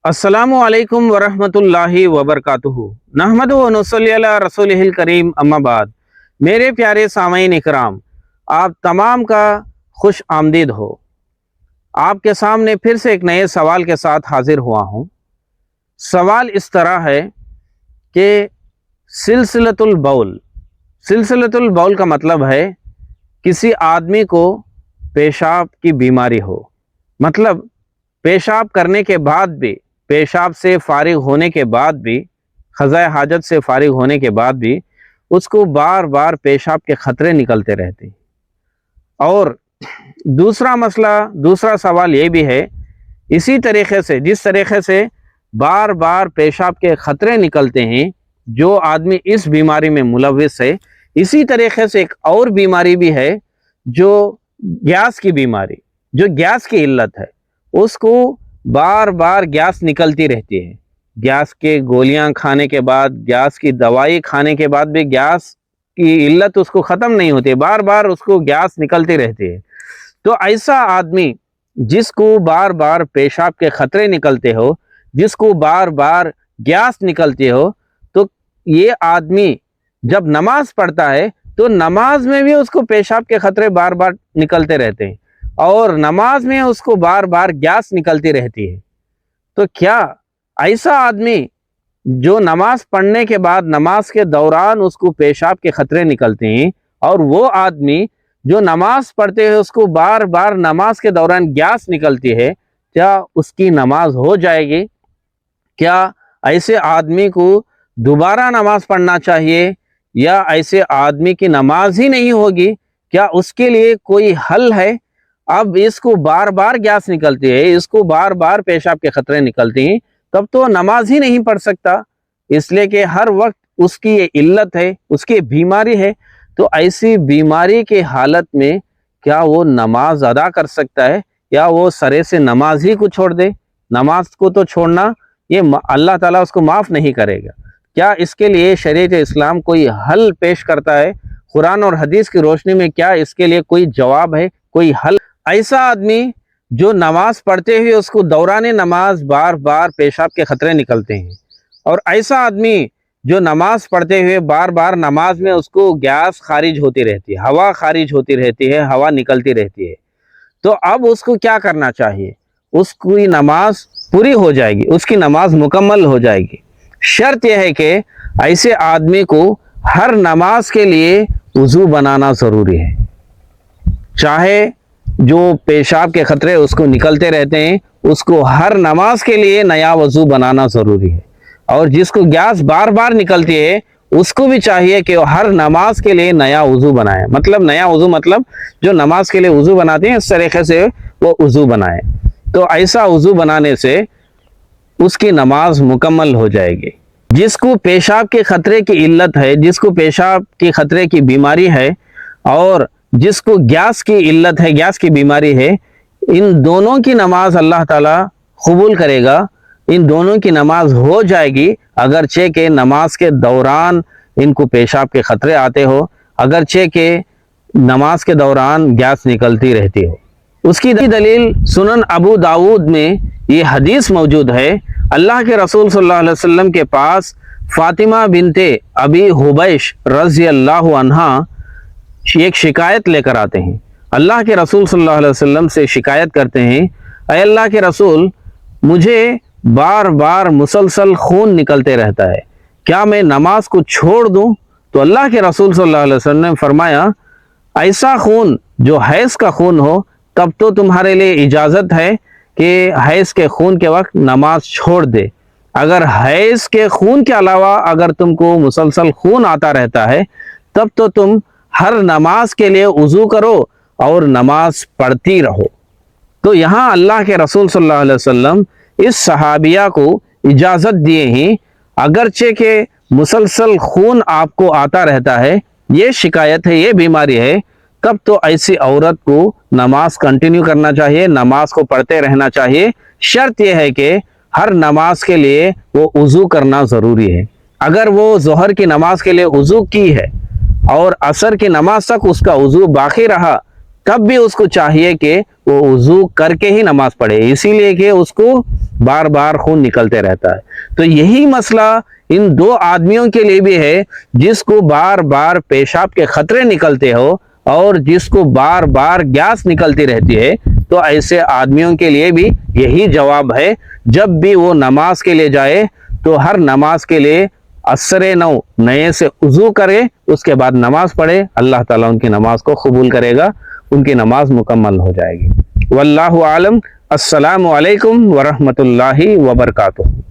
अस्सलामु अलैकुम वरहमतुल्लाहि वबरकातुहू। नहमदु व नुसल्ली अला रसूलिहिल करीम, अम्मा बाद। मेरे प्यारे सामईन इकराम, आप तमाम का खुश आमदीद हो। आपके सामने फिर से एक नए सवाल के साथ हाजिर हुआ हूँ। सवाल इस तरह है कि सिलसिलतुल बौल का मतलब है किसी आदमी को पेशाब की बीमारी हो, मतलब पेशाब करने के बाद भी, पेशाब से फारिग होने के बाद भी, क़ज़ाए हाजत से फारिग होने के बाद भी उसको बार बार पेशाब के ख़तरे निकलते रहते हैं। और दूसरा सवाल ये भी है, इसी तरीक़े से जिस तरीक़े से बार बार पेशाब के ख़तरे निकलते हैं जो आदमी इस बीमारी में मुलव्विस है, इसी तरीक़े से एक और बीमारी भी है जो गैस की बीमारी, जो गैस की इल्लत है। उसको बार बार गैस निकलती रहती है। गैस के गोलियां खाने के बाद, गैस की दवाई खाने के बाद भी गैस की इल्लत उसको ख़त्म नहीं होती, बार बार उसको गैस निकलती रहती है। तो ऐसा आदमी जिसको बार बार पेशाब के ख़तरे निकलते हो, जिसको बार बार गैस निकलती हो, तो ये आदमी जब नमाज पढ़ता है तो नमाज में भी उसको पेशाब के ख़तरे बार बार निकलते रहते हैं और नमाज में उसको बार बार गैस निकलती रहती है। तो क्या ऐसा आदमी जो नमाज पढ़ने के बाद नमाज के दौरान उसको पेशाब के ख़तरे निकलते हैं और वो आदमी जो नमाज पढ़ते हैं उसको बार बार नमाज के दौरान गैस निकलती है, क्या उसकी नमाज हो जाएगी? क्या ऐसे आदमी को दोबारा नमाज पढ़ना चाहिए या ऐसे आदमी की नमाज ही नहीं होगी? क्या उसके लिए कोई हल है? अब इसको बार बार गैस निकलती है, इसको बार बार पेशाब के ख़तरे निकलती हैं, तब तो नमाज ही नहीं पढ़ सकता, इसलिए कि हर वक्त उसकी ये इल्लत है, उसकी बीमारी है। तो ऐसी बीमारी की हालत में क्या वो नमाज अदा कर सकता है या वो सरे से नमाज ही को छोड़ दे? नमाज को तो छोड़ना ये अल्लाह ताला उसको माफ़ नहीं करेगा। क्या इसके लिए शरीयत इस्लाम कोई हल पेश करता है? कुरान और हदीस की रोशनी में क्या इसके लिए कोई जवाब है, कोई हल? ऐसा आदमी जो नमाज पढ़ते हुए उसको दौरान नमाज बार बार पेशाब के ख़तरे निकलते हैं और ऐसा आदमी जो नमाज पढ़ते हुए बार बार नमाज में उसको गैस खारिज होती रहती है, हवा खारिज होती रहती है, हवा निकलती रहती है, तो अब उसको क्या करना चाहिए? उसकी नमाज पूरी हो जाएगी, उसकी नमाज मुकम्मल हो जाएगी। शर्त यह है कि ऐसे आदमी को हर नमाज के लिए वज़ू बनाना ज़रूरी है। चाहे जो पेशाब के ख़तरे उसको निकलते रहते हैं, उसको हर नमाज के लिए नया वज़ू बनाना ज़रूरी है। और जिसको गैस बार बार निकलती है उसको भी चाहिए कि हर नमाज के लिए नया वज़ू बनाए, मतलब नया वज़ू मतलब जो नमाज के लिए वज़ू बनाते हैं इस तरीक़े से वो वज़ू बनाए। तो ऐसा वज़ू बनाने से उसकी नमाज मुकम्मल हो जाएगी। जिसको पेशाब के ख़तरे की इल्लत है, जिसको पेशाब के ख़तरे की बीमारी है और जिसको गैस की इल्लत है, गैस की बीमारी है, इन दोनों की नमाज अल्लाह ताला कबूल करेगा, इन दोनों की नमाज हो जाएगी। अगरचे के नमाज के दौरान इनको पेशाब के ख़तरे आते हो, अगरचे के नमाज के दौरान गैस निकलती रहती हो। उसकी दलील सुनन अबू दाऊद में ये हदीस मौजूद है। अल्लाह के रसूल सल्लल्लाहु अलैहि वसल्लम के पास फातिमा बिनते अबी हुबैश रज़ी अल्लाहु अन्हा एक शिकायत लेकर आते हैं। अल्लाह के रसूल सल्लल्लाहु अलैहि वसल्लम से शिकायत करते हैं, ऐ अल्लाह के रसूल, मुझे बार बार मुसलसल खून निकलते रहता है, क्या मैं नमाज को छोड़ दूं? तो अल्लाह के रसूल सल्लल्लाहु अलैहि वसल्लम ने फरमाया, ऐसा खून जो हैज़ का खून हो तब तो तुम्हारे लिए इजाज़त है कि हैज़ के खून के वक्त नमाज छोड़ दे। अगर हैज़ के खून के अलावा अगर तुमको मुसलसल खून आता रहता है तब तो तुम हर नमाज के लिए वज़ू करो और नमाज पढ़ती रहो। तो यहाँ अल्लाह के रसूल सल्लल्लाहु अलैहि वसल्लम इस सहाबिया को इजाज़त दिए हैं, अगरचे के मुसलसल खून आपको आता रहता है, ये शिकायत है, ये बीमारी है, तब तो ऐसी औरत को नमाज कंटिन्यू करना चाहिए, नमाज को पढ़ते रहना चाहिए। शर्त यह है कि हर नमाज के लिए वो वज़ू करना ज़रूरी है। अगर वो ज़ोहर की नमाज के लिए वज़ू की है और असर की नमाज तक उसका वज़ू बाकी रहा तब भी उसको चाहिए कि वो वुजू करके ही नमाज पढ़े, इसीलिए कि उसको बार बार खून निकलते रहता है। तो यही मसला इन दो आदमियों के लिए भी है, जिसको बार बार पेशाब के खतरे निकलते हो और जिसको बार बार गैस निकलती रहती है। तो ऐसे आदमियों के लिए भी यही जवाब है, जब भी वो नमाज के लिए जाए तो हर नमाज के लिए असरे नौ नए से वुजू करे, उसके बाद नमाज पढ़े। अल्लाह ताला उनकी नमाज को कबूल करेगा, उनकी नमाज मुकम्मल हो जाएगी। वल्लाहु आलम। अस्सलामु अलैकुम वरहमतुल्लाहि वबरकातुहू।